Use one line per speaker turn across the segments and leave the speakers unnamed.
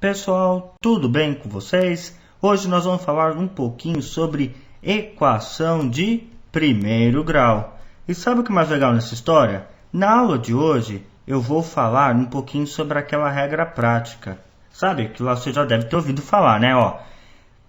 Pessoal, tudo bem com vocês? Hoje nós vamos falar um pouquinho sobre equação de primeiro grau. E sabe o que é mais legal nessa história? Na aula de hoje eu vou falar um pouquinho sobre aquela regra prática. Sabe, que lá você já deve ter ouvido falar, né? Ó,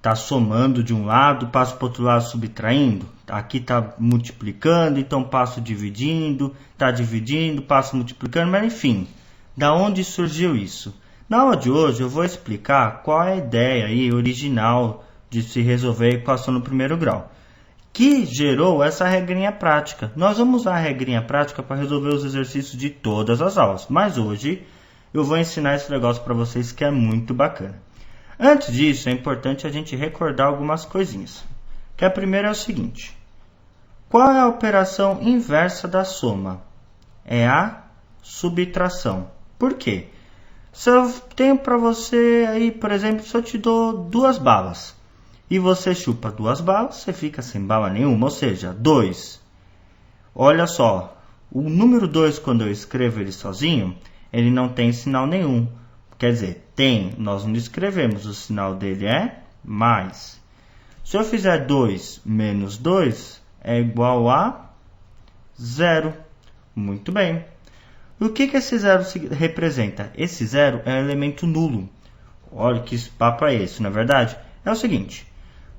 tá somando de um lado, passo para o outro lado subtraindo. Aqui tá multiplicando, então passo dividindo, tá dividindo, passo multiplicando, mas enfim, da onde surgiu isso? Na aula de hoje eu vou explicar qual é a ideia aí original de se resolver a equação no primeiro grau, que gerou essa regrinha prática. Nós vamos usar a regrinha prática para resolver os exercícios de todas as aulas, mas hoje eu vou ensinar esse negócio para vocês que é muito bacana. Antes disso, é importante a gente recordar algumas coisinhas. Que a primeira é o seguinte: qual é a operação inversa da soma? É a subtração. Por quê? Se eu tenho para você aí, por exemplo, se eu te dou 2 balas e você chupa 2 balas, você fica sem bala nenhuma, ou seja, 2. Olha só, o número 2, quando eu escrevo ele sozinho, ele não tem sinal nenhum. Quer dizer, tem, nós não escrevemos, o sinal dele é mais. Se eu fizer 2 menos 2, é igual a 0. Muito bem. O que esse zero representa? Esse zero é um elemento nulo. Olha que papo é esse, não é verdade? É o seguinte,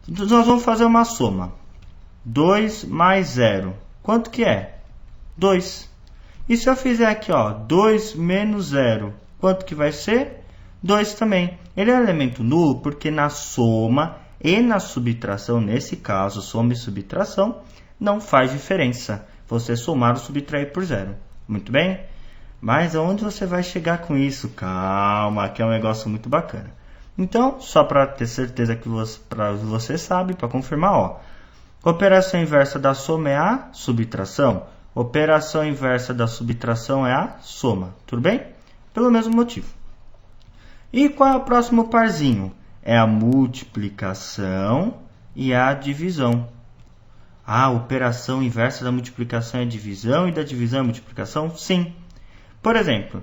nós vamos fazer uma soma. 2 mais 0, quanto que é? 2. E se eu fizer aqui, ó, 2 menos 0, quanto que vai ser? 2 também. Ele é um elemento nulo porque na soma e na subtração, nesse caso, soma e subtração, não faz diferença você somar ou subtrair por 0. Muito bem? Mas aonde você vai chegar com isso? Calma, que é um negócio muito bacana. Então, só para ter certeza que você sabe, para confirmar, ó, operação inversa da soma é a subtração, operação inversa da subtração é a soma, tudo bem? Pelo mesmo motivo. E qual é o próximo parzinho? É a multiplicação e a divisão. A operação inversa da multiplicação é a divisão e da divisão é a multiplicação? Sim. Por exemplo,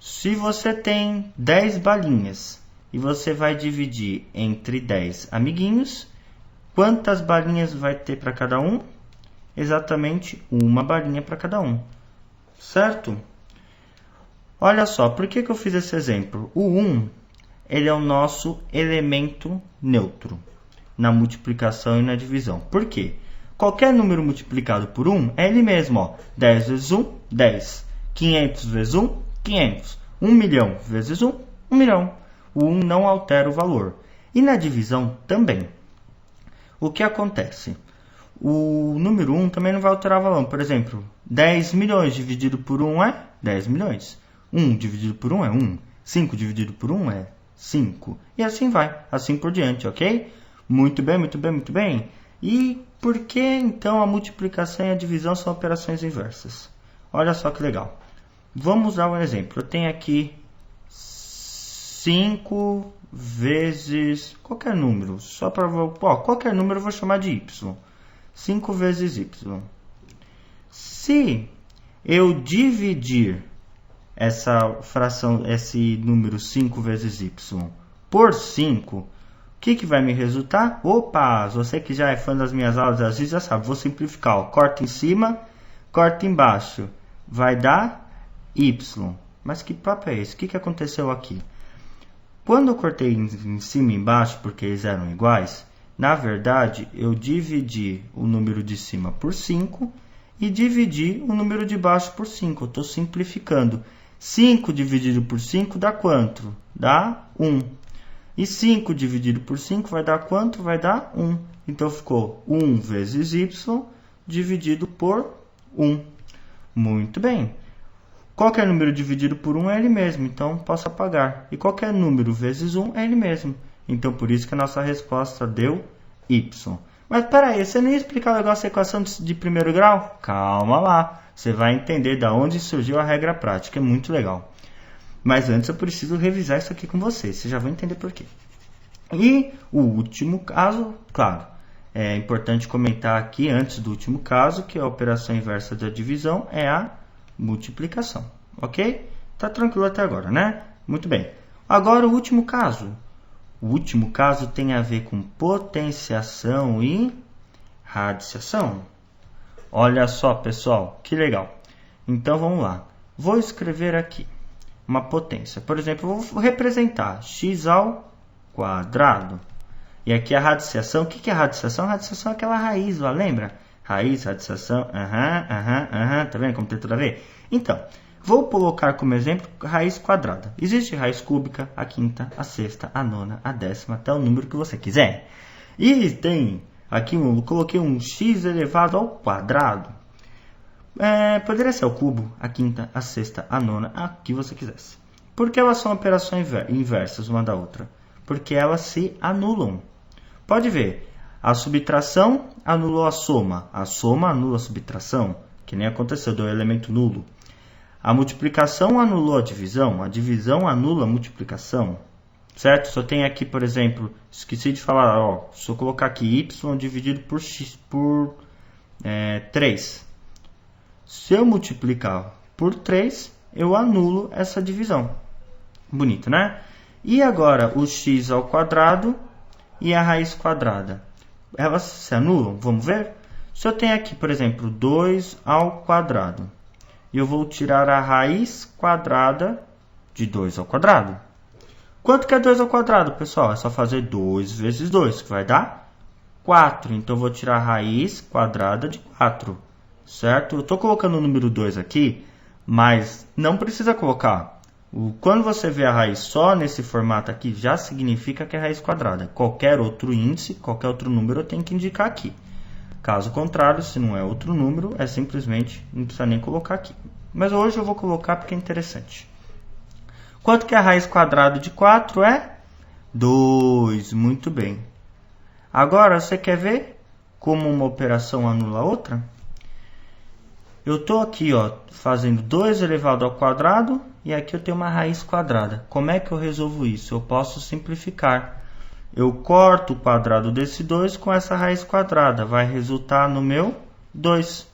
se você tem 10 balinhas e você vai dividir entre 10 amiguinhos, quantas balinhas vai ter para cada um? Exatamente uma balinha para cada um, certo? Olha só, por que eu fiz esse exemplo? O 1, ele é o nosso elemento neutro na multiplicação e na divisão. Por quê? Qualquer número multiplicado por 1 é ele mesmo, ó. 10 vezes 1, 10. 500 vezes 1, 500. 1 milhão vezes 1, 1 milhão. O 1 não altera o valor. E na divisão também. O que acontece? O número 1 também não vai alterar o valor. Por exemplo, 10 milhões dividido por 1 é 10 milhões. 1 dividido por 1 é 1. 5 dividido por 1 é 5. E assim vai. Assim por diante, ok? Muito bem, muito bem, muito bem. E por que então a multiplicação e a divisão são operações inversas? Olha só que legal. Vamos usar um exemplo. Eu tenho aqui 5 vezes qualquer número. Só para qualquer número eu vou chamar de y. 5 vezes y. Se eu dividir essa fração, esse número 5 vezes y por 5, o que vai me resultar? Opa, você que já é fã das minhas aulas, às vezes já sabe, vou simplificar. Ó, corta em cima, corta embaixo. Vai dar y. Mas que papo é esse? O que aconteceu aqui? Quando eu cortei em cima e embaixo, porque eles eram iguais, na verdade, eu dividi o número de cima por 5 e dividi o número de baixo por 5. Eu estou simplificando. 5 dividido por 5 dá quanto? Dá 1. E 5 dividido por 5 vai dar quanto? Vai dar 1. Então, ficou 1 vezes y dividido por 1. Muito bem. Qualquer número dividido por 1 é ele mesmo, então posso apagar. E qualquer número vezes 1 é ele mesmo. Então, por isso que a nossa resposta deu y. Mas, peraí, você não ia explicar o negócio da equação de primeiro grau? Calma lá. Você vai entender de onde surgiu a regra prática. É muito legal. Mas antes eu preciso revisar isso aqui com vocês. Você já vai entender por quê. E o último caso, claro, é importante comentar aqui, antes do último caso, que a operação inversa da divisão é a multiplicação. Ok? Tá tranquilo até agora, né? Muito bem. Agora o último caso. O último caso tem a ver com potenciação e radiciação. Olha só, pessoal, que legal. Então vamos lá. Vou escrever aqui uma potência. Por exemplo, eu vou representar x ao quadrado. E aqui a radiciação. O que é radiciação? Radiciação é aquela raiz lá, lembra? Raiz, radiciação, tá vendo como tem tudo a ver? Então, vou colocar como exemplo raiz quadrada. Existe raiz cúbica, a quinta, a sexta, a nona, a décima, até o número que você quiser. E tem aqui, eu coloquei um x elevado ao quadrado. Poderia ser o cubo, a quinta, a sexta, a nona, a que você quisesse. Por que elas são operações inversas uma da outra? Porque elas se anulam. Pode ver, a subtração anulou a soma anula a subtração, que nem aconteceu, deu elemento nulo. A multiplicação anulou a divisão anula a multiplicação, certo? Só tem aqui, por exemplo, esqueci de falar, ó, se eu colocar aqui y dividido por x por 3. Se eu multiplicar por 3, eu anulo essa divisão. Bonito, né? E agora o x ao quadrado e a raiz quadrada. Elas se anulam? Vamos ver? Se eu tenho aqui, por exemplo, 2 ao quadrado, e eu vou tirar a raiz quadrada de 2 ao quadrado. Quanto que é 2 ao quadrado, pessoal? É só fazer 2 vezes 2, que vai dar 4. Então, eu vou tirar a raiz quadrada de 4. Certo? Eu estou colocando o número 2 aqui, mas não precisa colocar. Quando você vê a raiz só nesse formato aqui, já significa que é raiz quadrada. Qualquer outro índice, qualquer outro número, eu tenho que indicar aqui. Caso contrário, se não é outro número, é simplesmente, não precisa nem colocar aqui. Mas hoje eu vou colocar porque é interessante. Quanto que é a raiz quadrada de 4? É 2. Muito bem. Agora, você quer ver como uma operação anula a outra? Eu estou aqui, ó, fazendo 2 elevado ao quadrado e aqui eu tenho uma raiz quadrada. Como é que eu resolvo isso? Eu posso simplificar. Eu corto o quadrado desse 2 com essa raiz quadrada. Vai resultar no meu 2.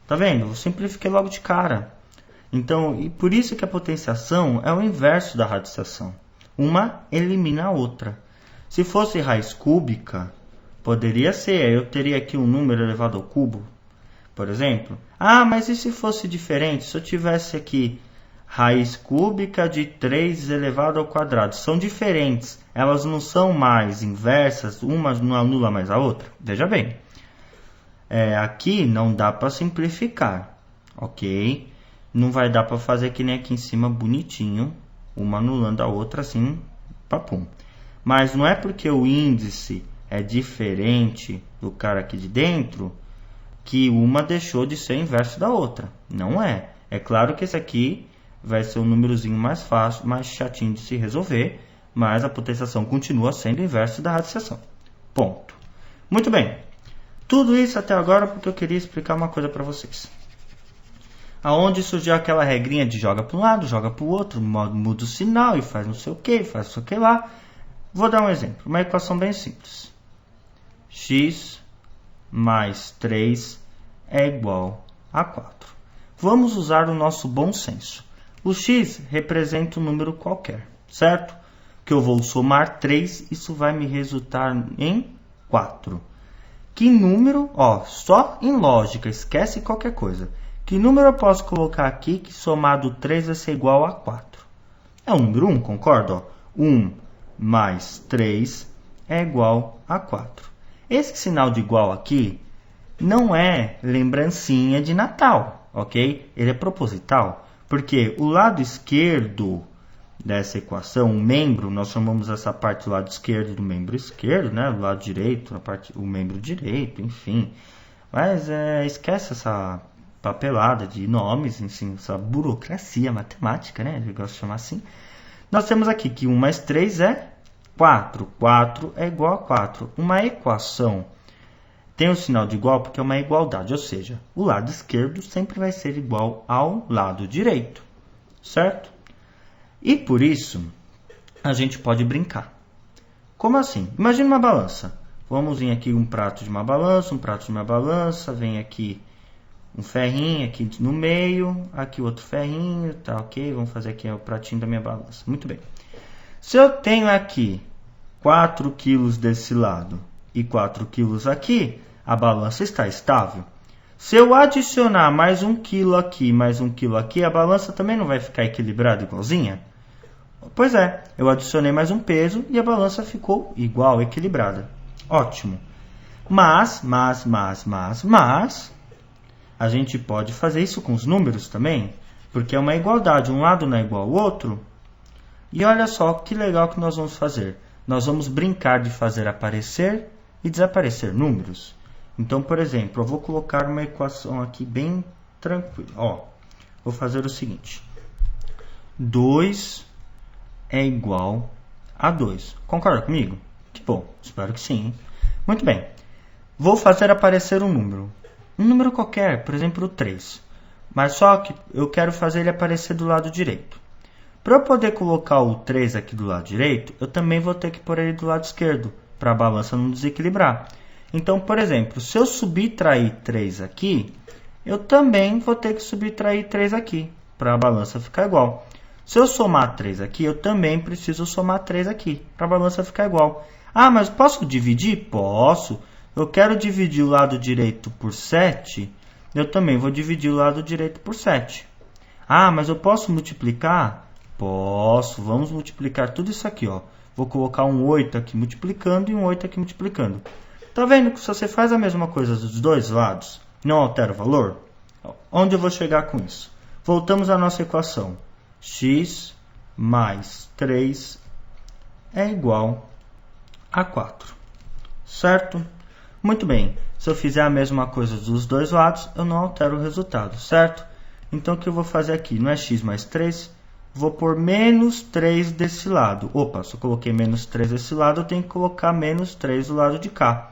Tá vendo? Eu simplifiquei logo de cara. Então, e por isso que a potenciação é o inverso da radiciação. Uma elimina a outra. Se fosse raiz cúbica, poderia ser. Eu teria aqui um número elevado ao cubo, por exemplo. Ah, mas e se fosse diferente? Se eu tivesse aqui raiz cúbica de 3 elevado ao quadrado. São diferentes. Elas não são mais inversas. Uma não anula mais a outra. Veja bem. Aqui não dá para simplificar. Ok? Não vai dar para fazer que nem aqui em cima bonitinho. Uma anulando a outra assim. Papum. Mas não é porque o índice é diferente do cara aqui de dentro que uma deixou de ser inverso da outra. Não é. É claro que esse aqui vai ser um númerozinho mais fácil, mais chatinho de se resolver, mas a potenciação continua sendo inverso da radiciação. Ponto. Muito bem. Tudo isso até agora porque eu queria explicar uma coisa para vocês. Aonde surgiu aquela regrinha de joga para um lado, joga para o outro, muda o sinal e faz não sei o que, faz não sei o que lá. Vou dar um exemplo, uma equação bem simples. X mais 3 é igual a 4. Vamos usar o nosso bom senso. O x representa um número qualquer, certo? Que eu vou somar 3, isso vai me resultar em 4. Que número, ó, só em lógica, esquece qualquer coisa. Que número eu posso colocar aqui que somado 3 vai ser igual a 4? É o número 1, concorda? Ó, 1 mais 3 é igual a 4. Esse sinal de igual aqui não é lembrancinha de Natal, ok? Ele é proposital, porque o lado esquerdo dessa equação, o membro, nós chamamos essa parte do lado esquerdo do membro esquerdo, né? O lado direito, o membro direito, enfim. Mas esquece essa papelada de nomes, enfim, essa burocracia matemática, né? Eu gosto de chamar assim. Nós temos aqui que 1 mais 3 é 4. 4 é igual a 4. Uma equação tem o sinal de igual porque é uma igualdade, ou seja, o lado esquerdo sempre vai ser igual ao lado direito, certo? E por isso, a gente pode brincar. Como assim? Imagina uma balança. Vamos vir aqui um prato de uma balança, um prato de uma balança, vem aqui um ferrinho aqui no meio, aqui outro ferrinho, tá ok? Vamos fazer aqui o pratinho da minha balança. Muito bem. Se eu tenho aqui 4 quilos desse lado e 4 quilos aqui, a balança está estável. Se eu adicionar mais 1 quilo aqui, mais 1 quilo aqui, a balança também não vai ficar equilibrada igualzinha? Pois é, eu adicionei mais um peso e a balança ficou igual, equilibrada. Ótimo. Mas, a gente pode fazer isso com os números também, porque é uma igualdade, um lado não é igual ao outro. E olha só que legal que nós vamos fazer. Nós vamos brincar de fazer aparecer e desaparecer números. Então, por exemplo, eu vou colocar uma equação aqui bem tranquila. Ó, vou fazer o seguinte. 2 é igual a 2. Concorda comigo? Que bom, espero que sim. Hein? Muito bem. Vou fazer aparecer um número. Um número qualquer, por exemplo, o 3. Mas só que eu quero fazer ele aparecer do lado direito. Para eu poder colocar o 3 aqui do lado direito, eu também vou ter que pôr ele do lado esquerdo, para a balança não desequilibrar. Então, por exemplo, se eu subtrair 3 aqui, eu também vou ter que subtrair 3 aqui, para a balança ficar igual. Se eu somar 3 aqui, eu também preciso somar 3 aqui, para a balança ficar igual. Ah, mas posso dividir? Posso. Eu quero dividir o lado direito por 7, eu também vou dividir o lado direito por 7. Ah, mas eu posso multiplicar? Posso. Vamos multiplicar tudo isso aqui, ó. Vou colocar um 8 aqui multiplicando e um 8 aqui multiplicando. Tá vendo que se você faz a mesma coisa dos dois lados, não altera o valor? Onde eu vou chegar com isso? Voltamos à nossa equação. X mais 3 é igual a 4. Certo? Muito bem. Se eu fizer a mesma coisa dos dois lados, eu não altero o resultado, certo? Então, o que eu vou fazer aqui? Não é x mais 3? Vou pôr menos 3 desse lado. Opa, se eu coloquei menos 3 desse lado, eu tenho que colocar menos 3 do lado de cá.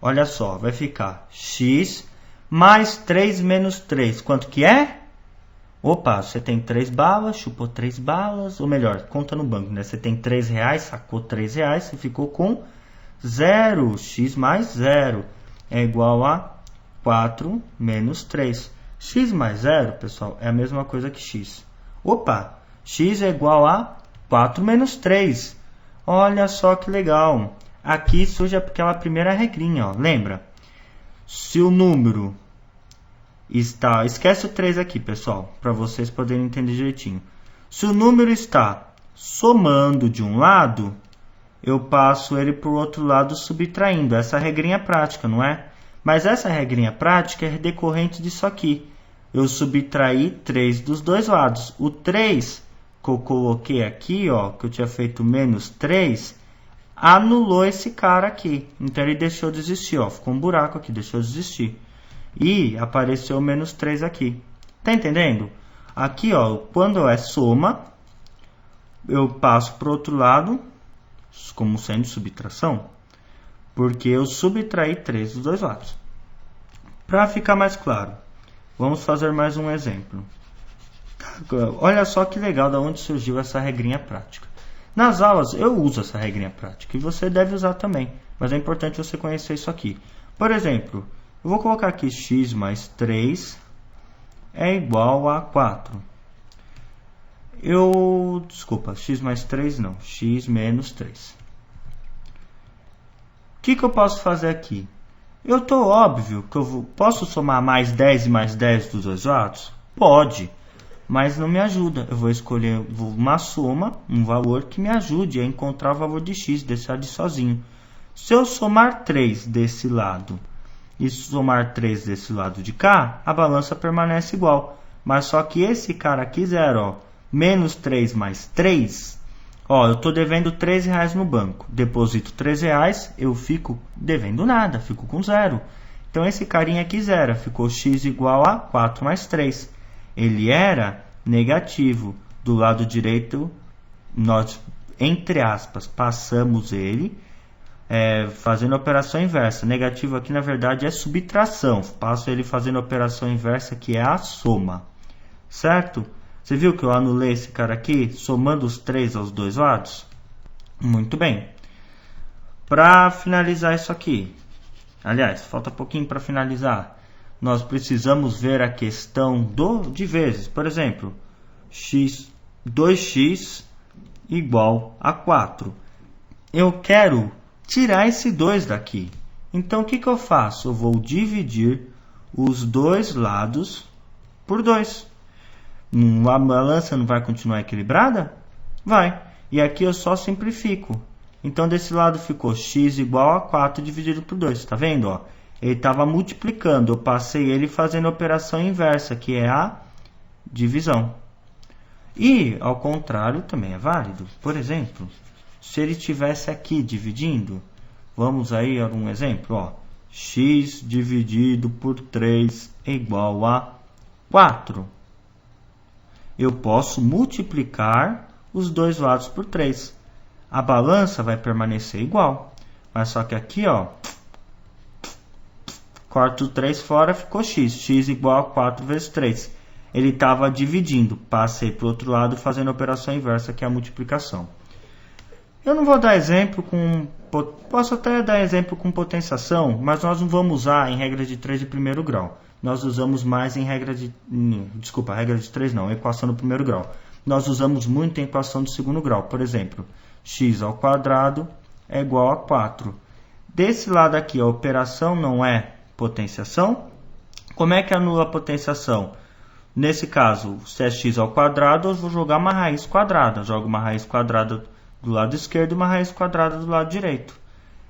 Olha só, vai ficar x mais 3 menos 3. Quanto que é? Opa, você tem 3 balas, chupou 3 balas. Ou melhor, conta no banco, né? Você tem 3 reais, sacou 3 reais, você ficou com 0. X mais 0 é igual a 4 menos 3. X mais 0, pessoal, é a mesma coisa que x. Opa, x é igual a 4 menos 3. Olha só que legal. Aqui surge aquela primeira regrinha, ó. Lembra? Se o número está... Esquece o 3 aqui, pessoal, para vocês poderem entender direitinho. Se o número está somando de um lado, eu passo ele para o outro lado subtraindo. Essa regrinha prática, não é? Mas essa regrinha prática é decorrente disso aqui. Eu subtraí 3 dos dois lados. O 3 que eu coloquei aqui, ó, que eu tinha feito menos 3, anulou esse cara aqui. Então ele deixou de existir, ó. Ficou um buraco aqui, deixou de existir. E apareceu menos 3 aqui. Tá entendendo? Aqui, ó, quando é soma, eu passo para o outro lado, como sendo subtração, porque eu subtraí 3 dos dois lados. Para ficar mais claro, vamos fazer mais um exemplo. Olha só que legal de onde surgiu essa regrinha prática. Nas aulas eu uso essa regrinha prática e você deve usar também, mas é importante você conhecer isso aqui. Por exemplo, eu vou colocar aqui x mais 3 é igual a 4. Desculpa, x mais 3 não, x menos 3. O que eu posso fazer aqui? Eu estou óbvio que eu posso somar mais 10 e mais 10 dos dois lados? Pode, mas não me ajuda. Eu vou escolher uma soma, um valor que me ajude a encontrar o valor de x, deixar de sozinho. Se eu somar 3 desse lado e somar 3 desse lado de cá, a balança permanece igual. Mas só que esse cara aqui, zero, ó, menos 3 mais 3, ó, eu estou devendo 3 reais no banco. Deposito 3 reais, eu fico devendo nada, fico com zero. Então esse carinha aqui zero, ficou x igual a 4 mais 3. Ele era negativo. Do lado direito, nós, entre aspas, passamos ele fazendo a operação inversa. Negativo aqui, na verdade, é subtração. Passo ele fazendo a operação inversa, que é a soma. Certo? Você viu que eu anulei esse cara aqui, somando os 3 aos dois lados? Muito bem. Para finalizar isso aqui, aliás, falta pouquinho para finalizar. Nós precisamos ver a questão de vezes. Por exemplo, 2x igual a 4. Eu quero tirar esse 2 daqui. Então, o que eu faço? Eu vou dividir os dois lados por 2. A balança não vai continuar equilibrada? Vai. E aqui eu só simplifico. Então, desse lado ficou x igual a 4 dividido por 2. Está vendo? Ó? Ele estava multiplicando. Eu passei ele fazendo a operação inversa, que é a divisão. E, ao contrário, também é válido. Por exemplo, se ele estivesse aqui dividindo, vamos aí a um exemplo. Ó, x dividido por 3 é igual a 4. Eu posso multiplicar os dois lados por 3. A balança vai permanecer igual. Mas só que aqui, ó, corto o 3 fora, ficou x. X igual a 4 vezes 3. Ele estava dividindo. Passei para o outro lado fazendo a operação inversa, que é a multiplicação. Eu não vou dar exemplo com... Posso até dar exemplo com potenciação, mas nós não vamos usar em regra de 3 de primeiro grau. Nós usamos mais em regra de... Desculpa, regra de 3 não, equação do primeiro grau. Nós usamos muito em equação do segundo grau. Por exemplo, x ao quadrado é igual a 4. Desse lado aqui, a operação não é potenciação. Como é que anula a potenciação? Nesse caso, se é x ao quadrado, eu vou jogar uma raiz quadrada. Eu jogo uma raiz quadrada do lado esquerdo e uma raiz quadrada do lado direito.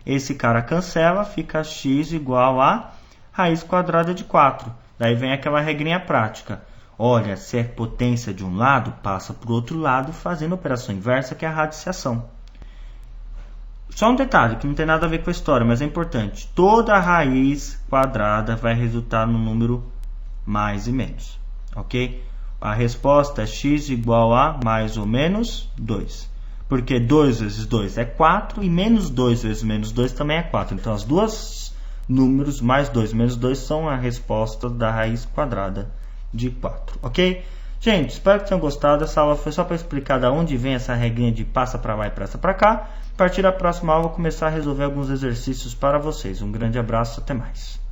Esse cara cancela, fica x igual a raiz quadrada de 4. Daí vem aquela regrinha prática. Olha, se é potência de um lado, passa para o outro lado fazendo a operação inversa, que é a radiciação. Só um detalhe, que não tem nada a ver com a história, mas é importante. Toda raiz quadrada vai resultar no número mais e menos. Ok? A resposta é x igual a mais ou menos 2. Porque 2 vezes 2 é 4 e menos 2 vezes menos 2 também é 4. Então, as duas números, mais 2 menos 2, são a resposta da raiz quadrada de 4. Ok? Gente, espero que tenham gostado. Essa aula foi só para explicar de onde vem essa regrinha de passa para lá e passa para cá. A partir da próxima aula, eu vou começar a resolver alguns exercícios para vocês. Um grande abraço, até mais.